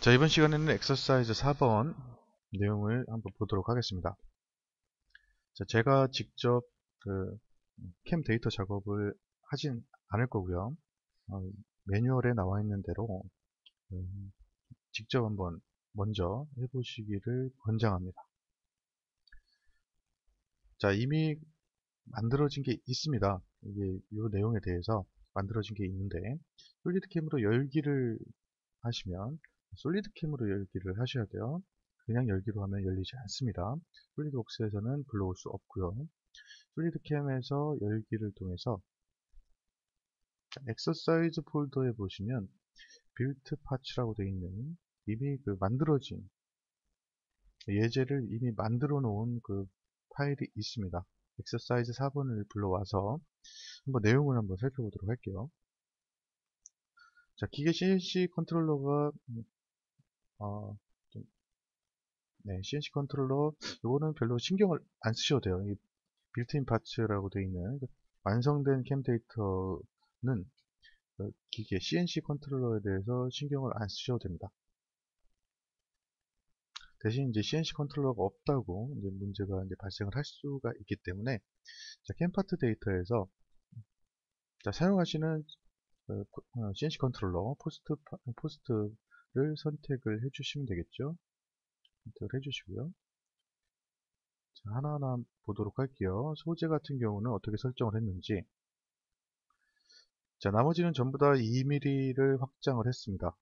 자, 이번 시간에는 엑서사이즈 4번 내용을 한번 보도록 하겠습니다. 자, 제가 직접 캠 데이터 작업을 하진 않을 거고요. 매뉴얼에 나와 있는 대로 직접 한번 먼저 해보시기를 권장합니다. 자, 이미 만들어진 게 있습니다. 이게 이 내용에 대해서 만들어진 게 있는데, 솔리드 캠으로 열기를 하시면 솔리드 캠으로 열기를 하셔야 돼요. 그냥 열기로 하면 열리지 않습니다. 솔리드웍스에서는 불러올 수 없고요. 솔리드 캠에서 열기를 통해서 엑서사이즈 폴더에 보시면 빌트 파츠라고 되어 있는 이미 만들어진 예제를 이미 만들어 놓은 파일이 있습니다. 엑서사이즈 4번을 불러와서 한번 내용을 한번 살펴보도록 할게요. 자, 기계 CNC 컨트롤러가 CNC 컨트롤러 이거는 별로 신경을 안 쓰셔도 돼요. 이 빌트인 파츠라고 되어 있는 완성된 캠 데이터는 기계 CNC 컨트롤러에 대해서 신경을 안 쓰셔도 됩니다. 대신 이제 CNC 컨트롤러가 없다고 이제 문제가 이제 발생을 할 수가 있기 때문에 자, 캠 파트 데이터에서 자, 사용하시는 CNC 컨트롤러 포스트를 선택을 해주시면 되겠죠. 선택을 해주시고요. 자, 하나하나 보도록 할게요. 소재 같은 경우는 어떻게 설정을 했는지. 자, 나머지는 전부 다 2mm를 확장을 했습니다.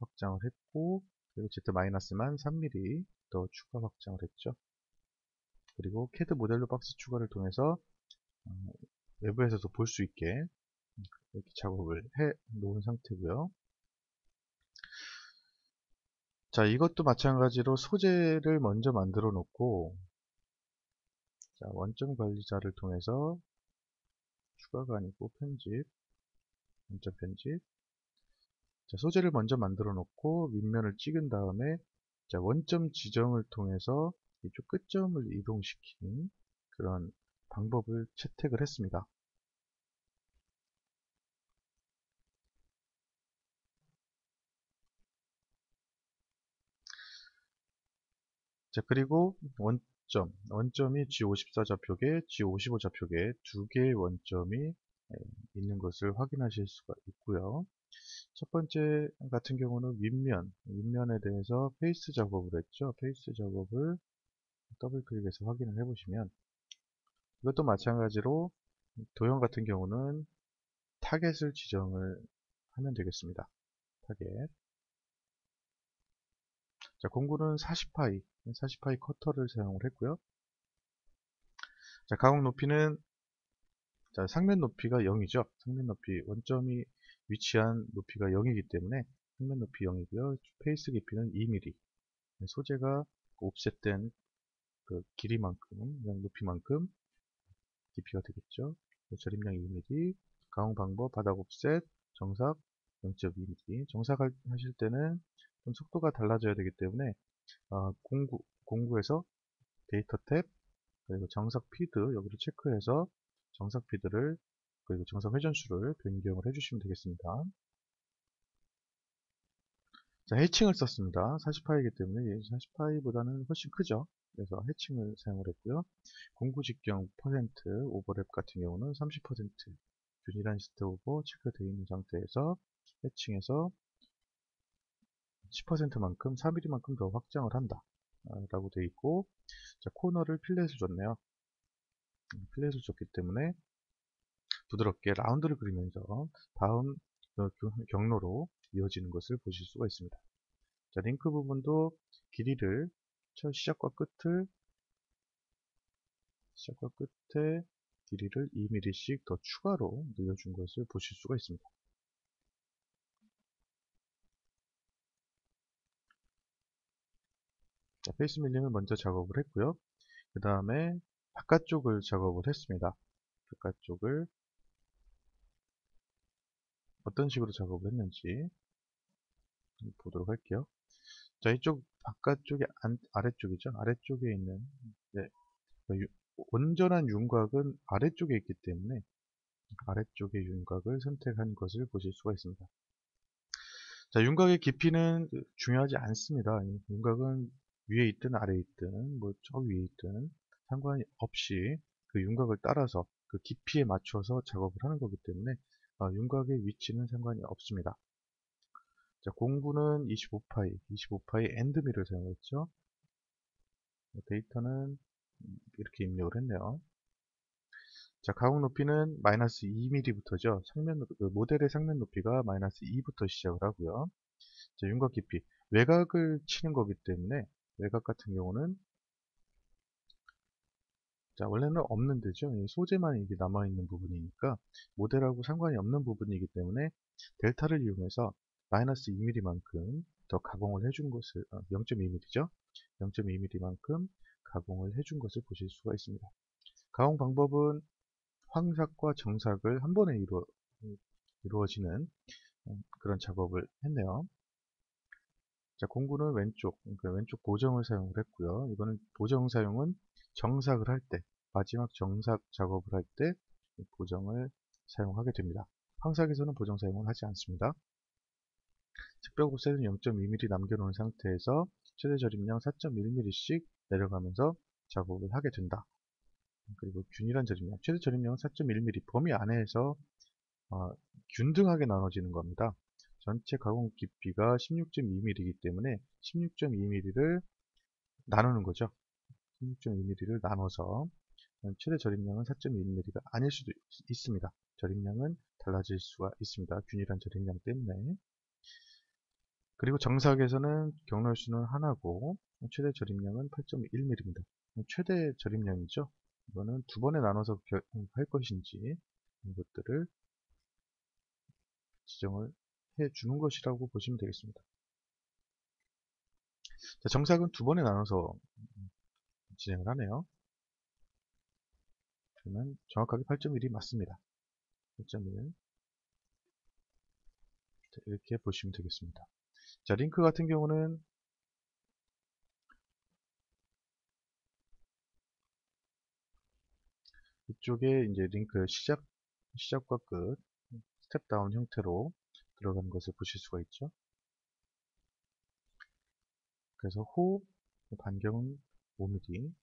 확장을 했고, 그리고 Z-만 3mm 더 추가 확장을 했죠. 그리고 CAD 모델로 박스 추가를 통해서 외부에서도 볼 수 있게 이렇게 작업을 해 놓은 상태고요. 자, 이것도 마찬가지로 소재를 먼저 만들어 놓고, 자, 원점 관리자를 통해서 추가가 아니고 편집, 원점 편집. 자, 소재를 먼저 만들어 놓고 윗면을 찍은 다음에 자, 원점 지정을 통해서 이쪽 끝점을 이동시킨 그런 방법을 채택을 했습니다. 자, 그리고 원점이 G54 좌표계, G55 좌표계 두 개의 원점이 있는 것을 확인하실 수가 있고요. 첫 번째 같은 경우는 윗면에 대해서 페이스 작업을 했죠. 페이스 작업을 더블 클릭해서 확인을 해보시면 이것도 마찬가지로 도형 같은 경우는 타겟을 지정을 하면 되겠습니다. 타겟. 자, 공구는 40파이 커터를 사용을 했고요. 자, 가공 높이는 자, 상면 높이가 0이죠. 상면 높이 원점이 위치한 높이가 0이기 때문에 상면 높이 0이고요. 페이스 깊이는 2mm. 소재가 옵셋된 길이만큼, 높이만큼 깊이가 되겠죠. 절임량 2mm. 가공 방법 바닥 옵셋 정삭 0.2mm. 정삭하실 때는 좀 속도가 달라져야 되기 때문에 공구에서 데이터 탭 그리고 정삭 피드 여기를 체크해서 정삭 피드를 그리고 정삭 회전수를 변경을 해주시면 되겠습니다. 자, 해칭을 썼습니다. 40파이이기 때문에 40파이보다는 훨씬 크죠. 그래서 해칭을 사용을 했고요. 공구 직경 퍼센트 오버랩 같은 경우는 30% 균일한 시트 오버 체크되어 있는 상태에서 해칭해서 10%만큼 4mm만큼 더 확장을 한다 라고 되어 있고, 자, 코너를 필렛을 줬네요. 필렛을 줬기 때문에 부드럽게 라운드를 그리면서 다음 경로로 이어지는 것을 보실 수가 있습니다. 자, 링크 부분도 길이를 시작과 끝에 길이를 2mm씩 더 추가로 늘려준 것을 보실 수가 있습니다. 자, 페이스 밀링을 먼저 작업을 했고요. 그 다음에 바깥쪽을 작업을 했습니다. 바깥쪽을 어떤 식으로 작업을 했는지 보도록 할게요. 자, 이쪽 바깥쪽이 아래쪽이죠. 아래쪽에 있는 온전한 윤곽은 아래쪽에 있기 때문에 아래쪽의 윤곽을 선택한 것을 보실 수가 있습니다. 자, 윤곽의 깊이는 중요하지 않습니다. 윤곽은 위에 있든 아래에 있든 뭐 저 위에 있든 상관이 없이 그 윤곽을 따라서 그 깊이에 맞춰서 작업을 하는 거기 때문에 윤곽의 위치는 상관이 없습니다. 자, 공구는 25파이 엔드밀을 사용했죠. 데이터는 이렇게 입력을 했네요. 자, 가공 높이는 마이너스 2mm부터죠. 모델의 상면 높이가 마이너스 2부터 시작을 하고요. 자, 윤곽 깊이. 외곽을 치는 거기 때문에 외곽 같은 경우는 자, 원래는 없는 데죠. 소재만 이게 남아있는 부분이니까 모델하고 상관이 없는 부분이기 때문에 델타를 이용해서 마이너스 2mm만큼 더 가공을 해준 것을 0.2mm죠. 0.2mm만큼 가공을 해준 것을 보실 수가 있습니다. 가공 방법은 황삭과 정삭을 한 번에 이루어지는 그런 작업을 했네요. 자, 공구는 그러니까 왼쪽 보정을 사용을 했고요. 이거는 보정 사용은 정삭을 할 때, 마지막 정삭 작업을 할 때 보정을 사용하게 됩니다. 황삭에서는 보정 사용을 하지 않습니다. 측벽 옵셋은 0.2mm 남겨놓은 상태에서 최대 저림량 4.1mm씩 내려가면서 작업을 하게 된다. 그리고 균일한 저림량, 최대 저림량은 4.1mm 범위 안에서 균등하게 나눠지는 겁니다. 전체 가공 깊이가 16.2mm이기 때문에 16.2mm를 나누는 거죠. 16.2mm를 나눠서 최대 저림량은 4.1mm가 아닐 수도 있습니다. 저림량은 달라질 수가 있습니다. 균일한 저림량 때문에. 그리고 정삭에서는 경로수는 하나고 최대 저림량은 8.1mm입니다. 최대 저림량이죠. 이거는 두 번에 나눠서 할 것인지 이것들을 지정을 해 주는 것이라고 보시면 되겠습니다. 자, 정삭은 두 번에 나눠서 진행을 하네요. 그러면 정확하게 8.1이 맞습니다. 8.1 이렇게 보시면 되겠습니다. 자, 링크 같은 경우는 이쪽에 이제 링크 시작과 끝 스텝 다운 형태로 들어가는 것을 보실 수가 있죠. 그래서 호 반경은 5mm.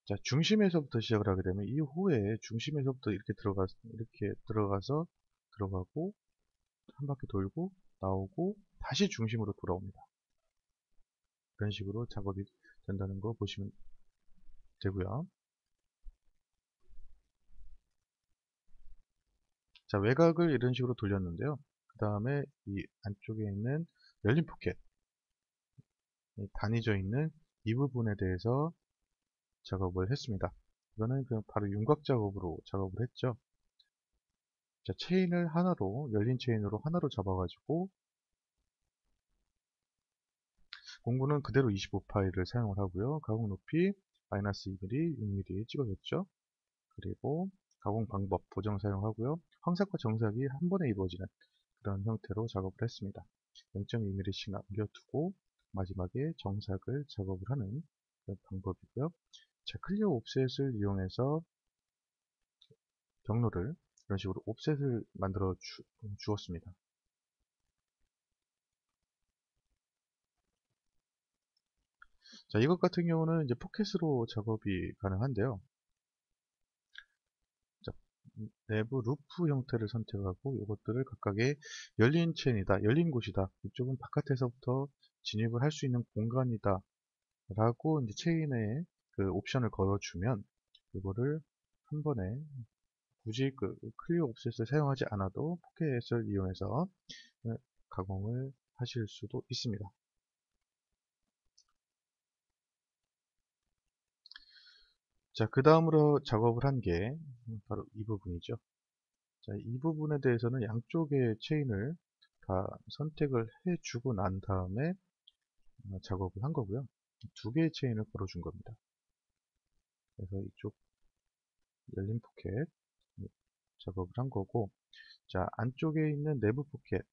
자, 중심에서부터 시작을 하게 되면 이 호에 중심에서부터 이렇게 들어가서 들어가고 한 바퀴 돌고 나오고 다시 중심으로 돌아옵니다. 이런 식으로 작업이 된다는 거 보시면 되고요. 자, 외곽을 이런 식으로 돌렸는데요. 그 다음에 이 안쪽에 있는 열린 포켓, 단위져 있는 이 부분에 대해서 작업을 했습니다. 이거는 그냥 바로 윤곽 작업으로 작업을 했죠. 자, 체인을 하나로, 열린 체인으로 하나로 잡아가지고 공구는 그대로 25파이를 사용을 하고요. 가공 높이 마이너스 2mm, 6mm 찍어줬죠. 그리고 가공 방법 보정 사용하고요. 황삭과 정삭이 한 번에 이루어지는 그런 형태로 작업을 했습니다. 0.2mm씩 남겨두고 마지막에 정삭을 작업을 하는 그런 방법이고요. 자, 클리어 옵셋을 이용해서 경로를 이런 식으로 옵셋을 만들어 주었습니다. 자, 이것 같은 경우는 이제 포켓으로 작업이 가능한데요. 자, 내부 루프 형태를 선택하고 이것들을 각각의 열린 체인이다, 열린 곳이다, 이쪽은 바깥에서부터 진입을 할 수 있는 공간이다 라고 이제 체인에 그 옵션을 걸어주면 이거를 한 번에 굳이 그 클리어 옵셋을 사용하지 않아도 포켓을 이용해서 가공을 하실 수도 있습니다. 자, 그 다음으로 작업을 한 게 바로 이 부분이죠. 자, 이 부분에 대해서는 양쪽의 체인을 다 선택을 해주고 난 다음에 작업을 한 거고요. 두 개의 체인을 걸어준 겁니다. 그래서 이쪽 열린 포켓 작업을 한 거고, 자, 안쪽에 있는 내부 포켓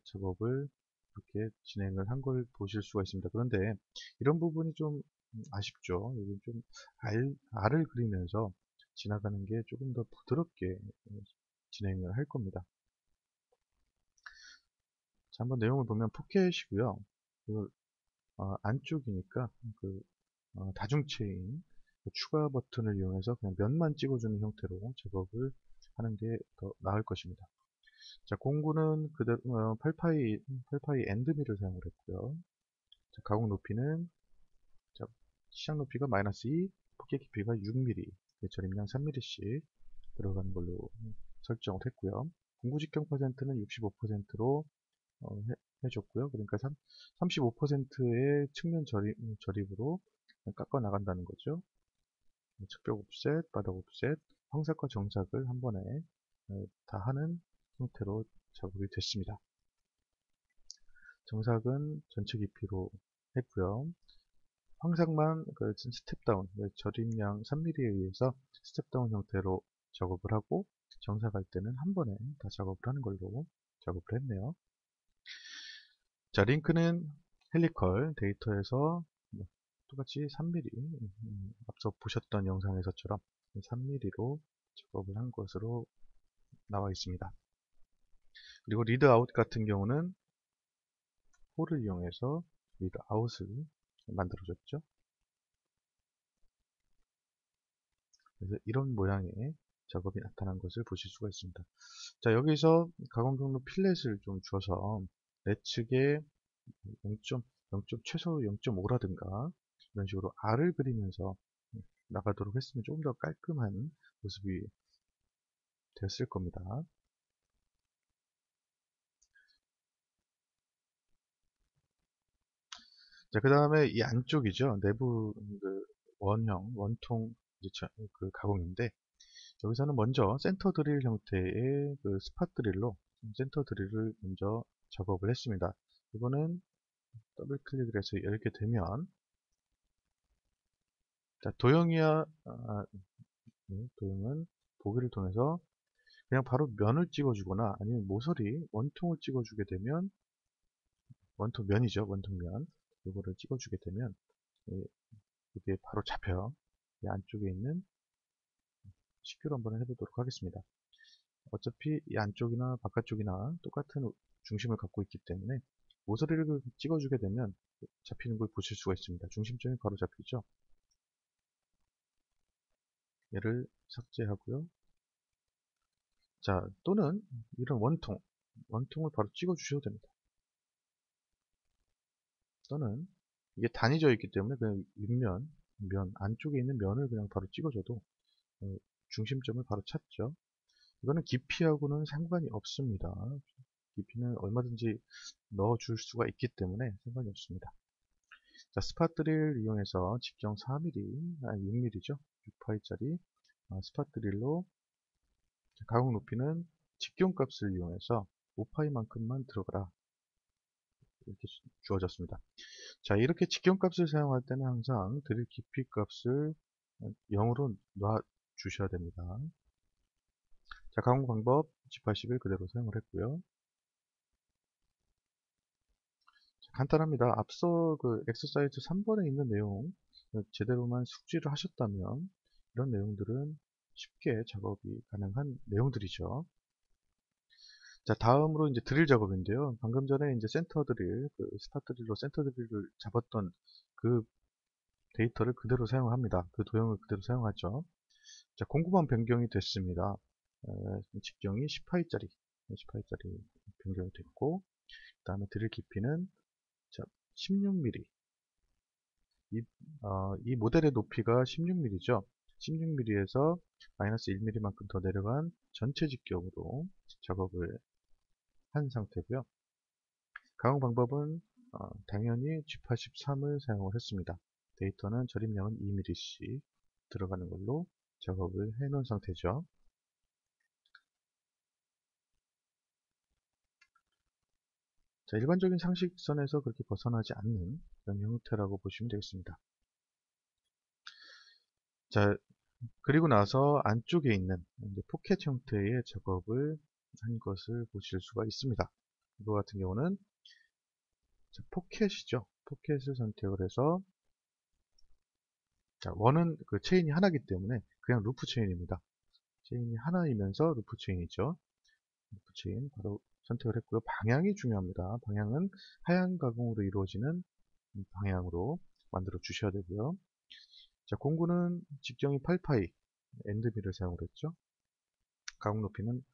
작업을 이렇게 진행을 한 걸 보실 수가 있습니다. 그런데 이런 부분이 좀 아쉽죠. 여기 좀 알을 그리면서 지나가는 게 조금 더 부드럽게 진행을 할 겁니다. 한번 내용을 보면 포켓이고요. 그, 안쪽이니까 그 다중 체인 추가 버튼을 이용해서 그냥 면만 찍어주는 형태로 작업을 하는 게 더 나을 것입니다. 자, 공구는 그대로 8파이 엔드밀을 사용을 했고요. 자, 가공 높이는 자, 시작 높이가 -2, 포켓 깊이가 6mm, 절임량 3mm씩 들어가는 걸로 설정을 했고요. 공구 직경 퍼센트는 65%로 해줬고요. 그러니까 35%의 측면 절입으로 깎아 나간다는 거죠. 측벽 옵셋, 바닥 옵셋, 황색과 정삭을 한 번에 다 하는 형태로 작업이 됐습니다. 정삭은 전체 깊이로 했고요. 황색만 그 스텝다운, 절임량 3mm에 의해서 스텝다운 형태로 작업을 하고, 정삭할 때는 한 번에 다 작업을 하는 걸로 작업을 했네요. 자, 링크는 헬리컬 데이터에서 똑같이 3mm, 앞서 보셨던 영상에서처럼 3mm로 작업을 한 것으로 나와 있습니다. 그리고 리드 아웃 같은 경우는 홀을 이용해서 리드 아웃을 만들어줬죠. 그래서 이런 모양의 작업이 나타난 것을 보실 수가 있습니다. 자, 여기서 가공 경로 필렛을 좀 줘서 내측에 0. 최소 0.5라든가 이런 식으로 R을 그리면서 나가도록 했으면 조금 더 깔끔한 모습이 됐을 겁니다. 자, 그 다음에 이 안쪽이죠. 내부 그 원형, 원통 그 가공인데, 여기서는 먼저 센터 드릴 형태의 그 스팟 드릴로 센터 드릴을 먼저 작업을 했습니다. 이거는 더블 클릭을 해서 열게 되면, 자, 도형이야, 도형은 보기를 통해서 그냥 바로 면을 찍어주거나 아니면 모서리, 원통을 찍어주게 되면, 원통 면이죠. 원통면. 이거를 찍어주게 되면, 이게 바로 잡혀요. 이 안쪽에 있는 식교를 한번 해보도록 하겠습니다. 어차피 이 안쪽이나 바깥쪽이나 똑같은 중심을 갖고 있기 때문에 모서리를 찍어주게 되면 잡히는 걸 보실 수가 있습니다. 중심점이 바로 잡히죠. 얘를 삭제하고요. 자, 또는 이런 원통을 바로 찍어주셔도 됩니다. 또는 이게 단위져 있기 때문에 그냥 윗면, 안쪽에 있는 면을 그냥 바로 찍어줘도 중심점을 바로 찾죠. 이거는 깊이하고는 상관이 없습니다. 깊이는 얼마든지 넣어줄 수가 있기 때문에 상관이 없습니다. 자, 스팟 드릴 이용해서 직경 4mm, 6mm죠. 6파이짜리 스팟 드릴로 가공 높이는 직경 값을 이용해서 5파이만큼만 들어가라. 이렇게 주어졌습니다. 자, 이렇게 직경 값을 사용할 때는 항상 드릴 깊이 값을 0으로 놔 주셔야 됩니다. 자, 가공 방법 G80을 그대로 사용을 했고요. 간단합니다. 앞서 그 엑서사이즈 3번에 있는 내용 제대로만 숙지를 하셨다면 이런 내용들은 쉽게 작업이 가능한 내용들이죠. 자, 다음으로 이제 드릴 작업인데요. 방금 전에 이제 센터 드릴, 그 스팟 드릴로 센터 드릴을 잡았던 그 데이터를 그대로 사용합니다. 그 도형을 그대로 사용하죠. 자, 공구만 변경이 됐습니다. 직경이 10파이짜리 변경이 됐고, 그 다음에 드릴 깊이는 16mm. 이 모델의 높이가 16mm죠. 16mm에서 -1mm만큼 더 내려간 전체 직경으로 작업을 한 상태고요. 가공 방법은 당연히 G83을 사용을 했습니다. 데이터는 절임량은 2mm씩 들어가는 걸로 작업을 해 놓은 상태죠. 자, 일반적인 상식선에서 그렇게 벗어나지 않는 그런 형태라고 보시면 되겠습니다. 자, 그리고 나서 안쪽에 있는 포켓 형태의 작업을 한 것을 보실 수가 있습니다. 이거 같은 경우는 포켓이죠. 포켓을 선택을 해서, 자, 원은 그 체인이 하나이기 때문에 그냥 루프 체인입니다. 체인이 하나이면서 루프 체인이죠. 루프 체인 바로 선택을 했고요. 방향이 중요합니다. 방향은 하향 가공으로 이루어지는 방향으로 만들어 주셔야 되고요. 자, 공구는 직경이 8파이 엔드밀을 사용을 했죠. 가공 높이는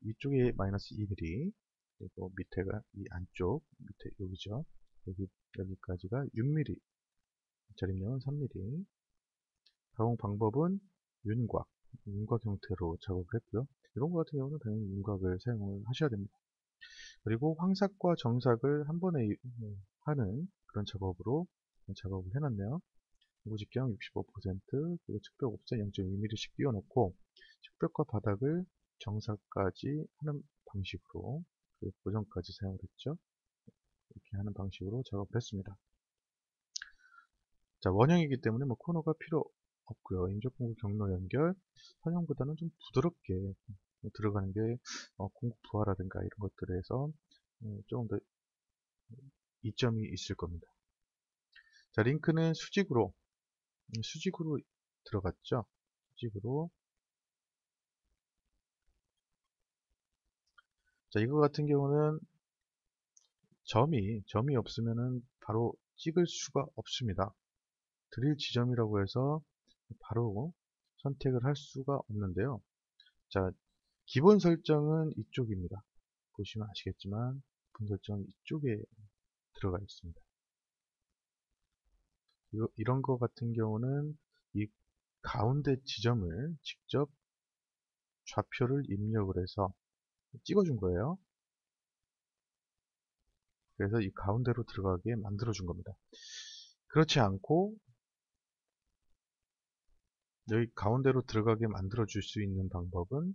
위쪽에 마이너스 2mm, 그리고 밑에가 이 안쪽 밑에 여기죠. 여기까지가 6mm, 절임량은 3mm. 가공 방법은 윤곽 형태로 작업을 했고요. 이런 거 같은 경우는 당연히 윤곽을 사용을 하셔야 됩니다. 그리고 황삭과 정삭을 한 번에 하는 그런 작업으로 작업을 해놨네요. 무직경 65%, 그리고 측벽 옵셋 0.2mm씩 띄워놓고 측벽과 바닥을 정사까지 하는 방식으로, 그리고 고정까지 사용을 했죠. 이렇게 하는 방식으로 작업을 했습니다. 자, 원형이기 때문에 뭐 코너가 필요 없고요. 인접공구 경로 연결, 선형보다는 좀 부드럽게 들어가는 게 공구 부하라든가 이런 것들에서 조금 더 이점이 있을 겁니다. 자, 링크는 수직으로 들어갔죠. 수직으로. 자, 이거 같은 경우는 점이 없으면은 바로 찍을 수가 없습니다. 드릴 지점이라고 해서 바로 선택을 할 수가 없는데요. 자, 기본 설정은 이쪽입니다. 보시면 아시겠지만 기본 설정은 이쪽에 들어가 있습니다. 이런 거 같은 경우는 이 가운데 지점을 직접 좌표를 입력을 해서 찍어준 거예요. 그래서 이 가운데로 들어가게 만들어 준 겁니다. 그렇지 않고 여기 가운데로 들어가게 만들어 줄 수 있는 방법은,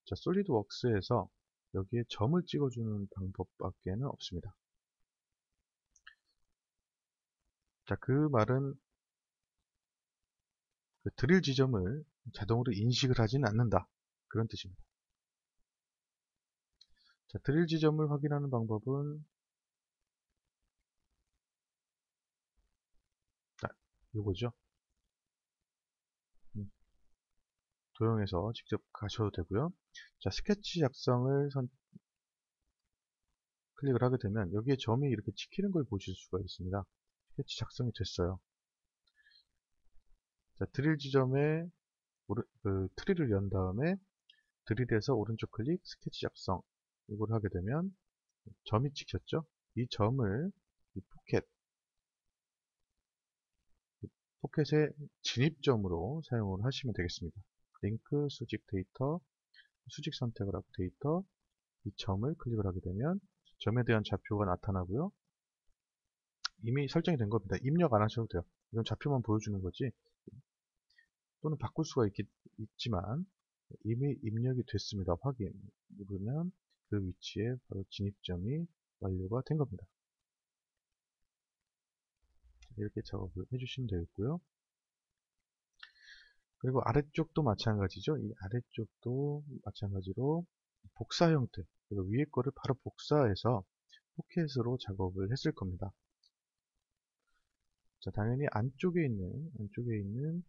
자, 솔리드웍스에서 여기에 점을 찍어주는 방법밖에는 없습니다. 자, 그 말은 그 드릴 지점을 자동으로 인식을 하지는 않는다, 그런 뜻입니다. 자, 드릴 지점을 확인하는 방법은, 자, 요거죠. 도형에서 직접 가셔도 되고요. 자, 스케치 작성을 클릭을 하게 되면 여기에 점이 이렇게 찍히는 걸 보실 수가 있습니다. 스케치 작성이 됐어요. 자, 드릴 지점에 트리를 연 다음에 드릴에서 오른쪽 클릭, 스케치 작성, 이걸 하게 되면 점이 찍혔죠. 이 점을 이 포켓의 진입점으로 사용을 하시면 되겠습니다. 링크, 수직 데이터, 수직 선택을 하고 데이터, 이 점을 클릭을 하게 되면 점에 대한 좌표가 나타나고요. 이미 설정이 된 겁니다. 입력 안 하셔도 돼요. 이건 좌표만 보여주는 거지, 또는 바꿀 수가 있지만 이미 입력이 됐습니다. 확인 누르면 그 위치에 바로 진입점이 완료가 된 겁니다. 이렇게 작업을 해주시면 되겠고요. 그리고 아래쪽도 마찬가지죠. 이 아래쪽도 마찬가지로 복사 형태, 그리고 위에 거를 바로 복사해서 포켓으로 작업을 했을 겁니다. 자, 당연히 안쪽에 있는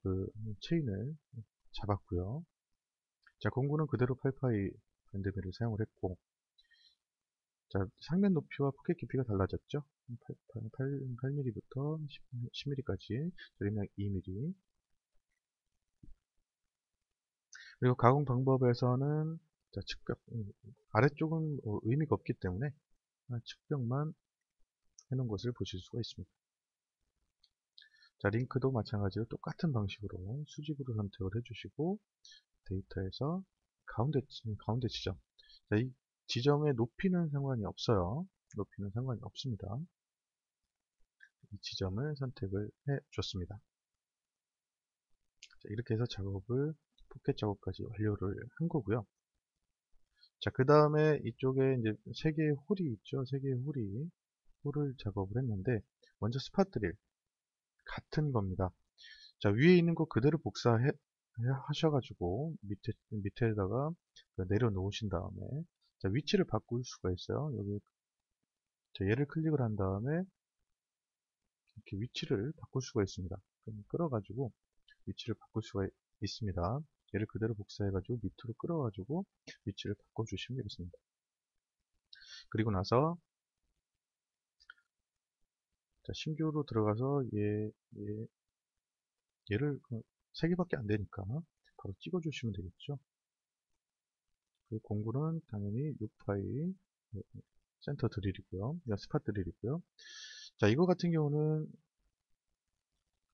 그 체인을 잡았고요. 자, 공구는 그대로 8파이 밴드밀을 사용을 했고, 자, 상면 높이와 포켓 깊이가 달라졌죠. 8mm부터 10mm까지, 절임량 2mm. 그리고 가공 방법에서는, 자, 측벽, 아래쪽은 의미가 없기 때문에 측벽만 해놓은 것을 보실 수가 있습니다. 자, 링크도 마찬가지로 똑같은 방식으로 수직으로 선택을 해주시고, 데이터에서 가운데 지점. 자, 이 지점의 높이는 상관이 없어요. 높이는 상관이 없습니다. 이 지점을 선택을 해 줬습니다. 자, 이렇게 해서 포켓 작업까지 완료를 한 거고요. 자, 그 다음에 이쪽에 이제 3개의 홀이 있죠. 3개의 홀을 작업을 했는데, 먼저 스팟 드릴 같은 겁니다. 자, 위에 있는 거 그대로 복사해 하셔가지고 밑에다가 내려놓으신 다음에, 자, 위치를 바꿀 수가 있어요. 여기 얘를 클릭을 한 다음에 이렇게 위치를 바꿀 수가 있습니다. 그럼 끌어가지고 위치를 바꿀 수가 있습니다. 얘를 그대로 복사해가지고 밑으로 끌어가지고 위치를 바꿔주시면 되겠습니다. 그리고 나서 자, 신규로 들어가서 얘를 3개밖에 안 되니까 바로 찍어 주시면 되겠죠. 그 공구는 당연히 6파이 센터 드릴이고요. 스팟 드릴이고요. 자, 이거 같은 경우는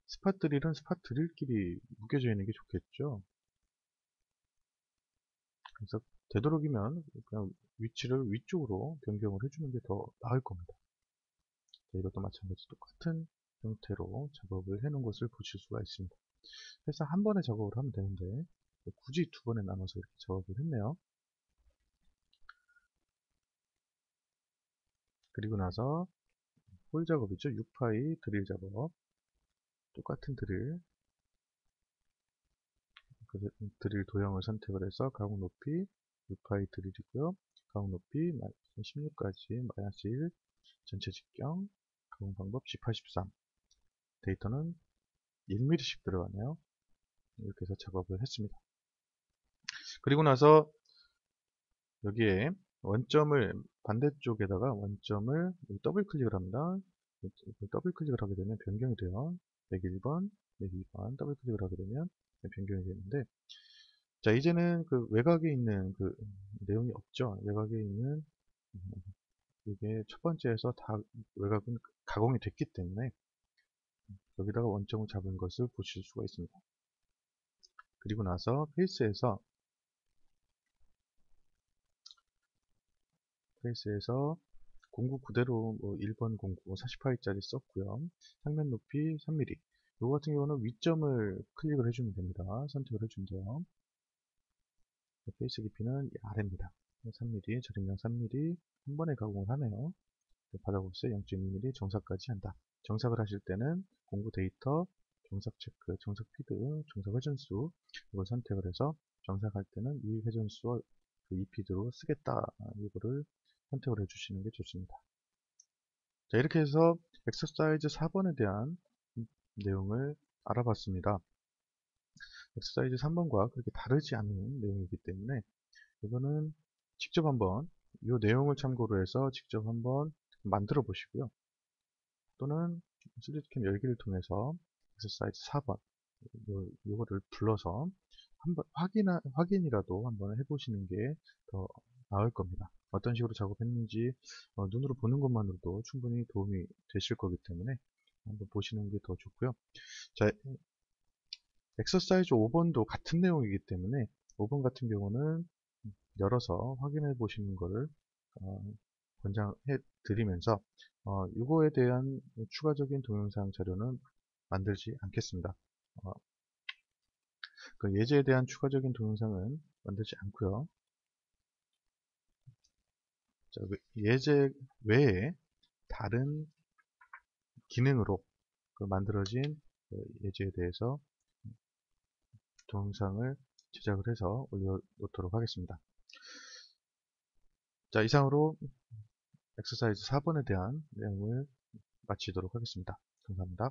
스팟 드릴은 스팟 드릴끼리 묶여져 있는 게 좋겠죠. 그래서 되도록이면 그냥 위치를 위쪽으로 변경을 해주는 게 더 나을 겁니다. 자, 이것도 마찬가지 똑같은 형태로 작업을 해 놓은 것을 보실 수가 있습니다. 그래서 한 번에 작업을 하면 되는데 굳이 두 번에 나눠서 이렇게 작업을 했네요. 그리고 나서 홀 작업이죠. 6파이 드릴 작업. 똑같은 드릴 도형을 선택을 해서 가공 높이 6파이 드릴이고요. 가공 높이 16까지 마이너스 1 전체 직경 가공 방법 G83 데이터는 1mm씩 들어가네요. 이렇게 해서 작업을 했습니다. 그리고 나서 여기에 원점을 반대쪽에다가 원점을 더블 클릭을 합니다. 더블 클릭을 하게 되면 변경이 돼요. 101번, 102번 더블 클릭을 하게 되면 변경이 되는데, 자, 이제는 그 외곽에 있는 그 내용이 없죠. 외곽에 있는 이게 첫 번째에서 다 외곽은 가공이 됐기 때문에 여기다가 원점을 잡은 것을 보실 수가 있습니다. 그리고 나서 페이스에서 공구 그대로 1번 공구 40파이짜리 썼고요. 상면 높이 3mm. 이거 같은 경우는 위점을 클릭을 해주면 됩니다. 선택을 해주면 돼요. 페이스 깊이는 아래입니다. 3mm, 저림량 3mm 한 번에 가공을 하네요. 바닥옵스 0.2mm 정삭까지 한다. 정삭을 하실 때는 공구 데이터, 정삭 체크, 정삭 피드, 정삭 회전수 이걸 선택을 해서 정삭할 때는 이 회전수와 이 피드로 쓰겠다. 이거를 선택을 해주시는 게 좋습니다. 자, 이렇게 해서 엑서사이즈 4번에 대한 내용을 알아봤습니다. 엑서사이즈 3번과 그렇게 다르지 않은 내용이기 때문에 이거는 직접 한번 이 내용을 참고로 해서 직접 한번 만들어 보시고요. 또는 3D캠 열기를 통해서 엑서사이즈 4번 요거를 불러서 한번 확인이라도 한번 해보시는 게 더 나을 겁니다. 어떤 식으로 작업했는지 눈으로 보는 것만으로도 충분히 도움이 되실 거기 때문에 한번 보시는 게 더 좋고요. 자, 엑서사이즈 5번도 같은 내용이기 때문에 5번 같은 경우는 열어서 확인해 보시는 것을 권장해 드리면서 이거에 대한 추가적인 동영상 자료는 만들지 않겠습니다. 그 예제에 대한 추가적인 동영상은 만들지 않고요. 자, 예제 외에 다른 기능으로 만들어진 예제에 대해서 동영상을 제작을 해서 올려놓도록 하겠습니다. 자, 이상으로 엑서사이즈 4번에 대한 내용을 마치도록 하겠습니다. 감사합니다.